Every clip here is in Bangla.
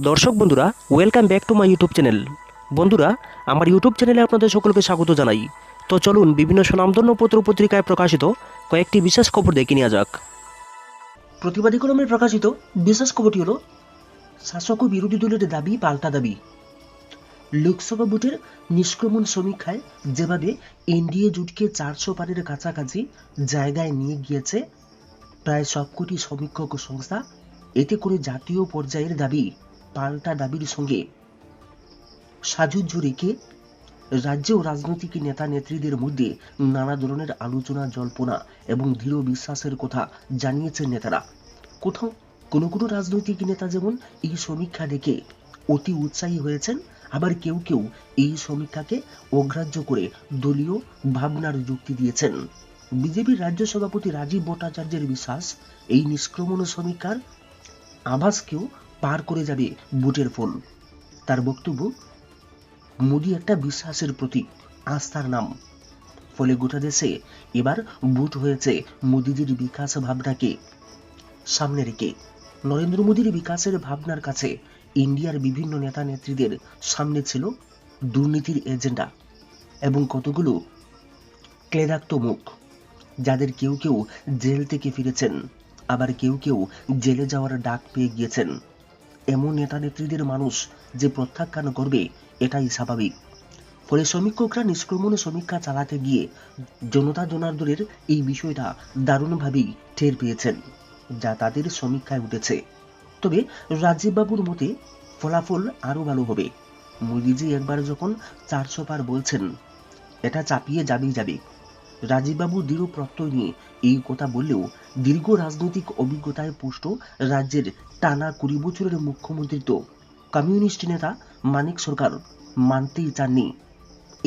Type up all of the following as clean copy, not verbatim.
দর্শক বন্ধুরা, welcome back to my YouTube channel. বন্ধুরা, আমার ইউটিউব চ্যানেলে আপনাদের সকলকে স্বাগত জানাই। তো চলুন বিভিন্ন স্বনামধন্য পত্র পত্রিকায় প্রকাশিত কয়েকটি বিশেষ খবর দেখে নেওয়া যাক। প্রতিবাদী কলমে প্রকাশিত বিশেষ খবরটি হল শাসক ও বিরোধী দলের দাবি পাল্টা দাবি। লোকসভা ভোটের নিষ্ক্রমণ সমীক্ষায় যেভাবে এনডিএ জোটকে 400 পারের কাছাকাছি জায়গায় নিয়ে গিয়েছে প্রায় সবকটি সমীক্ষক সংস্থা, এতে করে জাতীয় পর্যায়ের দাবি পাল্টা দাবির সঙ্গে সাযুজ্য রেখে রাজ্য ও রাজনৈতিক নেতা নেত্রীদের মধ্যে নানা ধরনের আলোচনা, জল্পনা এবং দৃঢ় বিশ্বাসের কথা জানিয়েছেন নেতারা। কোথাও কোনো কোনো রাজনৈতিক নেতা যেমন এই সমীক্ষা দেখে অতি উৎসাহী হয়েছেন, আবার কেউ কেউ এই সমীক্ষাকে অগ্রাহ্য করে দলীয় ভাবনার যুক্তি দিয়েছেন। বিজেপির রাজ্য সভাপতি রাজীব ভট্টাচার্যের বিশ্বাস, এই নিষ্ক্রমণ সমীক্ষার আভাসকেও পার করে যাবে ভোটের ফল। তার বক্তব্য, মোদি একটা বিশ্বাসের প্রতীক, আস্থার নাম। ফলে গোটা দেশে এবার ভোট হয়েছে মোদিজির বিকাশ ভাবনাকে সামনে রেখে। নরেন্দ্র মোদীর বিকাশের ভাবনার কাছে ইন্ডিয়ার বিভিন্ন নেতা নেত্রীদের সামনে ছিল দুর্নীতির এজেন্ডা এবং কতগুলো ক্লেদাক্ত মুখ, যাদের কেউ কেউ জেল থেকে ফিরেছেন, আবার কেউ কেউ জেলে যাওয়ার ডাক পেয়ে গিয়েছেন। এমন নেতা নেত্রীদের মানুষ যে প্রত্যাখ্যান করবে এটাই স্বাভাবিক। ফলে সমীক্ষকরা নিষ্ক্রমণ সমীক্ষা চালাতে গিয়ে জনতা জনার্দনের এই বিষয়টা দারুণভাবেই টের পেয়েছেন, যা তাদের সমীক্ষায় উঠেছে। তবে রাজীব বাবুর মতে ফলাফল আরো ভালো হবে। মোদিজি একবার যখন 400 পার বলছেন, এটা চাপিয়ে যাবেই যাবে। রাজীববাবু দৃঢ় প্রত্যয় নিয়ে এই কথা বললেও দীর্ঘ রাজনৈতিক অভিজ্ঞতায় পুষ্ট রাজ্যের টানা 20 বছরের মুখ্যমন্ত্রিত্ব কমিউনিস্ট নেতা মানিক সরকার মানতেই চাননি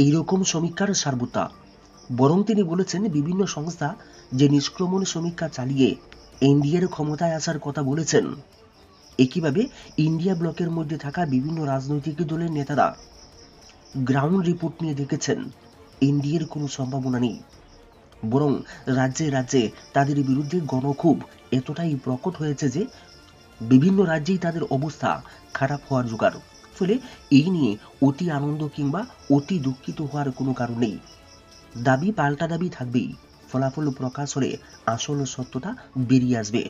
এইরকম সমীক্ষার সারবত্তা। বরং তিনি বলেছেন, বিভিন্ন সংস্থা যে নিষ্ক্রমণ সমীক্ষা চালিয়ে এনডিএর ক্ষমতায় আসার কথা বলেছেন, একইভাবে ইন্ডিয়া ব্লকের মধ্যে থাকা বিভিন্ন রাজনৈতিক দলের নেতারা গ্রাউন্ড রিপোর্ট নিয়ে দেখেছেন এনডিএর কোনো সম্ভাবনা নেই। বরং রাজ্যে রাজ্যে তাদের বিরুদ্ধে গণক্ষোভ এতটাই প্রকট হয়েছে যে বিভিন্ন রাজ্যেই তাদের অবস্থা খারাপ হওয়ার জোগাড়। ফলে এই নিয়ে অতি আনন্দ কিংবা অতি দুঃখিত হওয়ার কোনো কারণ নেই। দাবি পাল্টা দাবি থাকবেই, ফলাফল প্রকাশ হলে আসল সত্যতা বেরিয়ে আসবে।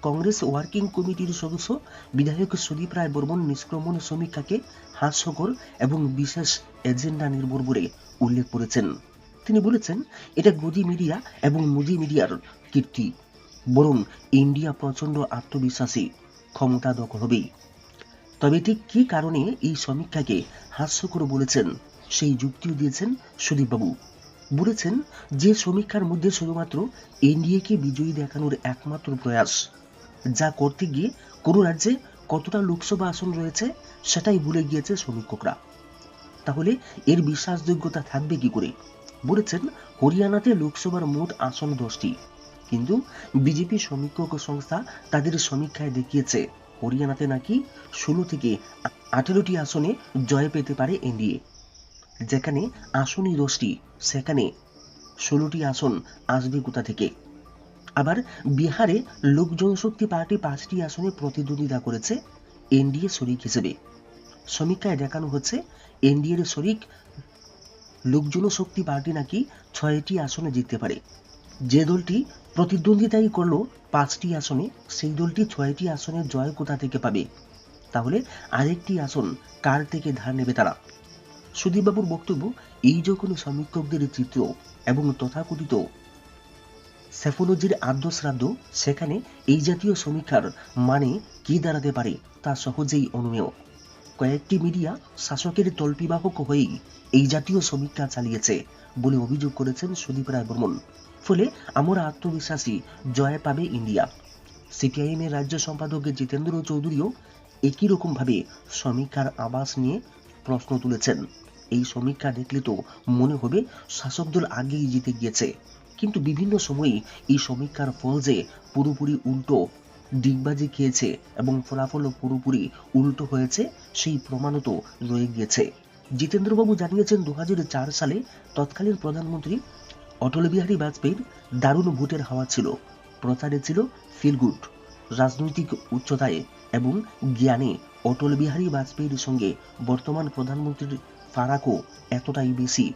কংগ্রেস ওয়ার্কিং কমিটির সদস্য বিধায়ক সুদীপ রায় বর্মন নিষ্ক্রমণ সমীক্ষাকে হাস্যকর এবং বিশেষ এজেন্ডা নির্ভর বলে উল্লেখ করেছেন। তিনি বলেছেন, এটা গদি মিডিয়া এবং মোদি মিডিয়ার কীর্তি, বরং ইন্ডিয়া প্রচন্ড আত্মবিশ্বাসী, ক্ষমতা দখল হবেই। তবে ঠিক কী কারণে এই সমীক্ষাকে হাস্যকর বলেছেন সেই যুক্তিও দিয়েছেন সুদীপবাবু। বলেছেন, যে সমীক্ষার মধ্যে শুধুমাত্র এনডিএকে বিজয়ী দেখানোর একমাত্র প্রয়াস, যা করতে গিয়ে কোনো রাজ্যে কতটা লোকসভা আসন রয়েছে সেটাই ভুলে গিয়েছে সমীক্ষকরা। তাহলে এর বিশ্বাসযোগ্যতা থাকবে কি করে? বলেছেন, হরিয়ানাতে লোকসভার মোট আসন 10টি, কিন্তু বিজেপি সমীক্ষক সংস্থা তাদের সমীক্ষায় দেখিয়েছে হরিয়ানাতে নাকি 16 থেকে 18টি আসনে জয় পেতে পারে এনডিএ। যেখানে আসনই 10টি, সেখানে 16টি আসন আসবে কোথা থেকে? আবার বিহারে লোক জনশক্তি পার্টি 5টি আসনে প্রতিদ্বন্দ্বিতা করেছে এনডিএ শরিক হিসেবে। সমীক্ষায় দেখানো হচ্ছে এনডিএর শরিক লোক জনশক্তি পার্টি নাকি 6টি আসনে জিততে পারে। যে দলটি প্রতিদ্বন্দ্বিতাই করলো 5টি আসনে, সেই দলটি 6টি আসনে জয় কোথা থেকে পাবে? তাহলে আরেকটি আসন কার থেকে ধার নেবে তারা? সুদীপবাবুর বক্তব্য, এই যখন সমীক্ষকদের চিত্র এবং তথাকথিত সেফোলজির আদ্যশ্রাদ্ধ, সেখানে এই জাতীয় সমীক্ষার মানে কি দাঁড়াতে পারে তা সহজেই অনুমেয়। কয়েকটি মিডিয়া শাসকের তল্পিবাহক হয়েই এই জাতীয় সমীক্ষা চালিয়েছে বলে অভিযোগ করেছেন সুদীপ রায় বর্মন। ফলে আমরা আত্মবিশ্বাসী জয় পাবে ইন্ডিয়া। সিপিআইএম এর রাজ্য সম্পাদক জিতেন্দ্র চৌধুরীও একই রকম ভাবে সমীক্ষার আভাস নিয়ে প্রশ্ন তুলেছেন। এই সমীক্ষা দেখলে তো মনে হবে শাসক দল আগেই জিতে গিয়েছে, কিন্তু বিভিন্ন সময়ে এই সমীক্ষার ফল যে পুরোপুরি উল্টো ডিগবাজি খেয়েছে এবং ফলাফল পুরোপুরি উল্টো হয়েছে সেই প্রমাণও তো রয়ে গিয়েছে। জিতেন্দ্রবাবু জানিয়েছেন, 2004 সালে তৎকালীন প্রধানমন্ত্রী অটল বিহারী বাজপেয়ীর দারুণ ভোটের হাওয়া ছিল, প্রচারে ছিল ফিল গুড। রাজনৈতিক উচ্চতায় এবং জ্ঞানে অটল বিহারী বাজপেয়ীর সঙ্গে বর্তমান প্রধানমন্ত্রীর ফারাকও এতটাই বেশি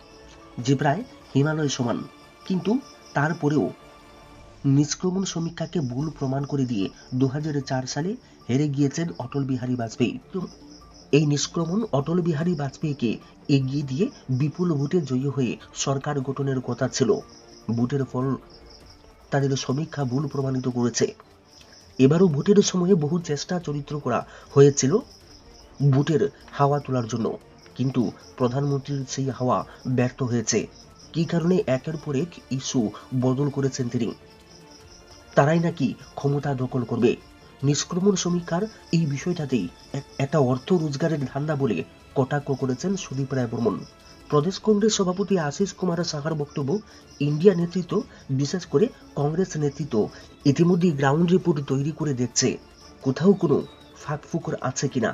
যে প্রায় হিমালয় সমান। কিন্তু তারপরেও নিষ্ক্রমণ সমীক্ষাকে ভুল প্রমাণ করে দিয়ে 2004 সালে হেরে গিয়েছেন অটল বিহারী বাজপেয়ী। এই নিষ্ক্রমণ অটল বিহারী বাজপেয়ীকে এগিয়ে দিয়ে বিপুল ভোটে জয়ী হয়ে সরকার গঠনের কথা ছিল। ভোটের ফল তাদের সমীক্ষা ভুল প্রমাণিত করেছে। এবারও ভোটের সময়ে বহু চেষ্টা চরিত্র করা হয়েছিল ভোটের হাওয়া তোলার জন্য, কিন্তু প্রধানমন্ত্রীর সেই হাওয়া ব্যর্থ হয়েছে। কি কারণে একের পর এক ইস্যু বদল করেছেন তিনি। তারাই নাকি ক্ষমতা দখল করবে। নিষ্ক্রমণ সমীক্ষার এই বিষয়টাতেই একটা অর্থ রোজগারের ধান্দা বলে কটাক্ষ করেছেন সুদীপ রায় বর্মন। প্রদেশ কংগ্রেস সভাপতি আশিস কুমার সাহার বক্তব্য, ইন্ডিয়া নেতৃত্ব, বিশেষ করে কংগ্রেস নেতৃত্ব ইতিমধ্যে গ্রাউন্ড রিপোর্ট তৈরি করে দেখছে কোথাও কোনো ফাঁকফুকর আছে কিনা।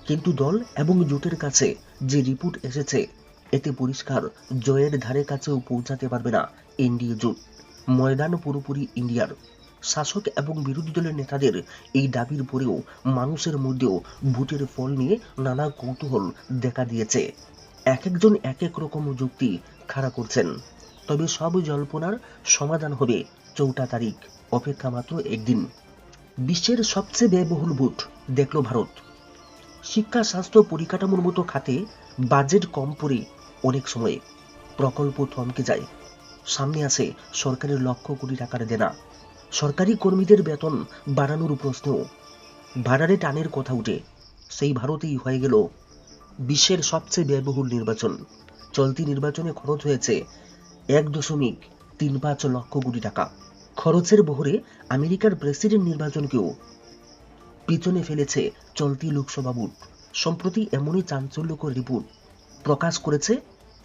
কিন্তু দল এবং জোটের কাছে যে রিপোর্ট এসেছে এতে পরিষ্কার জয়ের ধারে কাছেও পৌঁছাতে পারবে না এনডিএ জোট। ময়দান পুরোপুরি ইন্ডিয়ার। শাসক এবং বিরোধী দলের নেতাদের এই দাবির পরেও মানুষের মধ্যেও ভোটের ফল নিয়ে নানা কৌতূহল দেখা দিয়েছে। এক একজন এক এক রকম যুক্তি খাড়া করছেন। তবে সব জল্পনার সমাধান হবে 4 তারিখ। অপেক্ষা মাত্র একদিন। বিশ্বের সবচেয়ে ব্যয়বহুল ভোট দেখল ভারত। শিক্ষা, স্বাস্থ্য, পরিকাঠামোর মতো খাতে বাজেট কম পড়ে অনেক সময়ে প্রকল্প থমকে যায়। সামনে আসে সরকারের লক্ষ কোটি টাকার দেনা। সরকারি কর্মীদের বেতন বাড়ানোর প্রশ্ন, ভাড়ারে টানের কথা উঠে। সেই ভারতেই হয়ে গেল বিশ্বের সবচেয়ে ব্যয়বহুল নির্বাচন। চলতি নির্বাচনে খরচ হয়েছে 1.35 লক্ষ কোটি টাকা। খরচের বহরে আমেরিকার প্রেসিডেন্ট নির্বাচনকেও পিছনে ফেলেছে চলতি লোকসভা ভোট। সম্প্রতি এমনই চাঞ্চল্যকর রিপোর্ট প্রকাশ করেছে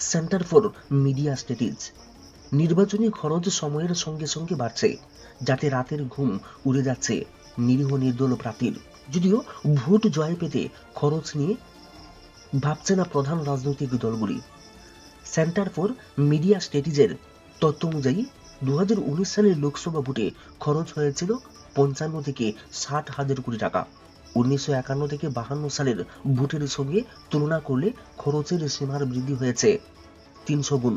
সেন্টার ফর মিডিয়া স্টাডিজ। নির্বাচনী খরচ সময়ের সঙ্গে সঙ্গে বাড়ছে, যাতে রাতের ঘুম উড়ে যাচ্ছে নিরীহ নির্দল প্রার্থীর। যদিও ভোট জয় পেতে খরচ নিয়ে ভাবছে না প্রধান রাজনৈতিক দলগুলি। সেন্টার ফর মিডিয়া স্টাডিজের তথ্য অনুযায়ী 2019 সালের লোকসভা ভোটে খরচ হয়েছিল 55 থেকে 60 হাজার কোটি টাকা। 1951 থেকে 52 সালের ভোটের সঙ্গে তুলনা করলে খরচের সীমার বৃদ্ধি হয়েছে 300 গুণ।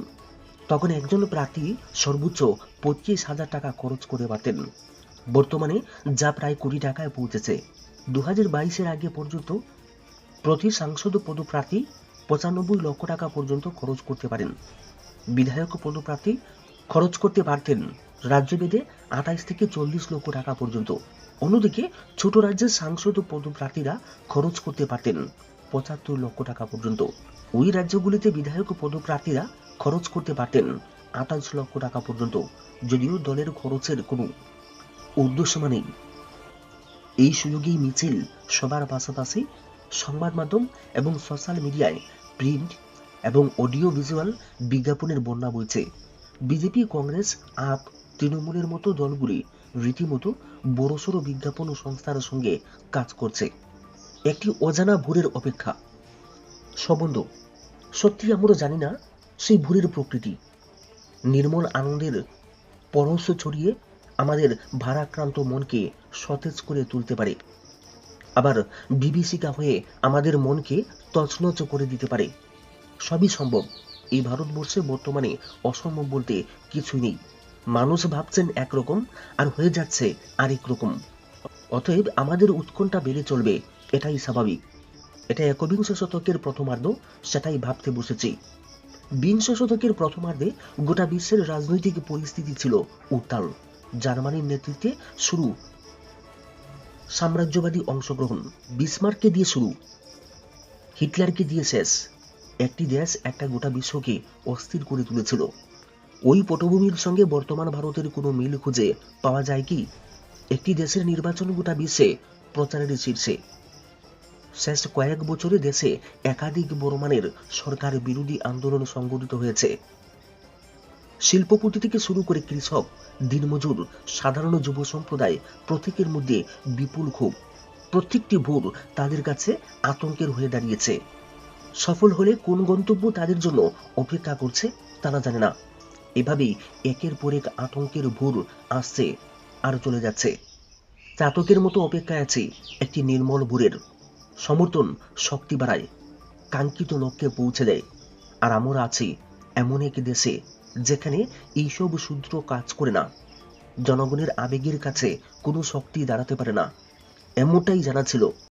তখন একজন প্রার্থী সর্বোচ্চ 25,000 টাকা খরচ করে পারতেন। বর্তমানে যা প্রায় কোটি টাকায় পৌঁছেছে। 2022-এর আগে পর্যন্ত প্রতি সাংসদ পদপ্রার্থী 95 লক্ষ টাকা পর্যন্ত খরচ করতে পারেন। বিধায়ক পদপ্রার্থী খরচ করতে পারতেন রাজ্যভেদে 28 থেকে 40 লক্ষ টাকা পর্যন্ত। অন্যদিকে ছোট রাজ্যের সাংসদ পদপ্রার্থীরা খরচ করতে পারতেন 75 লক্ষ টাকা পর্যন্ত। ওই রাজ্যগুলিতে বিধায়ক পদপ্রার্থীরা খরচ করতে পারতেন 28 লক্ষ টাকা পর্যন্ত। যদিও দলের খরচের কোনো ঊর্ধ্বসীমা নেই। এই সুযোগেই মিছিল, সবার পাশাপাশি সংবাদ মাধ্যম এবং সোশ্যাল মিডিয়ায় প্রিন্ট এবং অডিও ভিজুয়াল বিজ্ঞাপনের বন্যা বইছে। বিজেপি, কংগ্রেস, আপ, তৃণমূলের মতো দলগুলি রীতিমতো বড়সড় বিজ্ঞাপন সংস্থার সঙ্গে কাজ করছে। একটি অজানা ভোরের অপেক্ষা। সম্বন্ধ সত্যি আমরা জানি না সেই ভোরের প্রকৃতি। নির্মল আনন্দের পরশ ছড়িয়ে আমাদের ভারাক্রান্ত মনকে সতেজ করে তুলতে পারে, আবার বিভীষিকা হয়ে আমাদের মনকে তছনছ করে দিতে পারে। সবই সম্ভব। এই ভারতবর্ষে বর্তমানে অসম্ভব বলতে কিছুই নেই। মানুষ ভাবছেন একরকম আর হয়ে যাচ্ছে আরেক রকম। অতএব আমাদের উৎকণ্ঠা বেড়ে চলবে, এটাই স্বাভাবিক। এটা একবিংশ শতকের প্রথমার্ধ, সেটাই ভাবতে বসেছি। বিংশ শতকের প্রথমার্ধে গোটা বিশ্বের রাজনৈতিক পরিস্থিতি ছিল উত্তাল। জার্মানির নেতৃত্বে শুরু সাম্রাজ্যবাদী অংশগ্রহণ, বিসমার্ককে দিয়ে শুরু, হিটলারকে দিয়ে শেষ। একটি দেশ একটা গোটা বিশ্বকে অস্থির করে তুলেছিল। ওই পটভূমির সঙ্গে বর্তমান ভারতের কোনো মিল খুঁজে পাওয়া যায় কি? একটি দেশের নির্বাচন গোটা বিশ্বে প্রচারের শীর্ষে। শেষ কয়েক বছরে দেশে একাধিক বড় মানের সরকার বিরোধী আন্দোলন সংগঠিত হয়েছে। শিল্পপতি থেকে শুরু করে কৃষক, দিনমজুর, সাধারণ যুব সম্প্রদায় প্রত্যেকের মধ্যে বিপুল ক্ষোভ। প্রত্যেকটি ভোট তাদের কাছে আতঙ্কের হয়ে দাঁড়িয়েছে। সফল হলে কোন গন্তব্য তাদের জন্য অপেক্ষা করছে তারা জানে না। এভাবেই একের পর এক আতঙ্কের ভোর আসছে আর চলে যাচ্ছে। চাতকের মতো অপেক্ষায় আছি একটি নির্মল ভোরের। সমর্থন শক্তি বাড়ায়, কাঙ্ক্ষিত লক্ষ্যে পৌঁছে দেয়। আর আমরা আছি এমন এক দেশে যেখানে এইসব সূত্র কাজ করে না। জনগণের আবেগের কাছে কোনো শক্তি দাঁড়াতে পারে না, এমনটাই জানা ছিল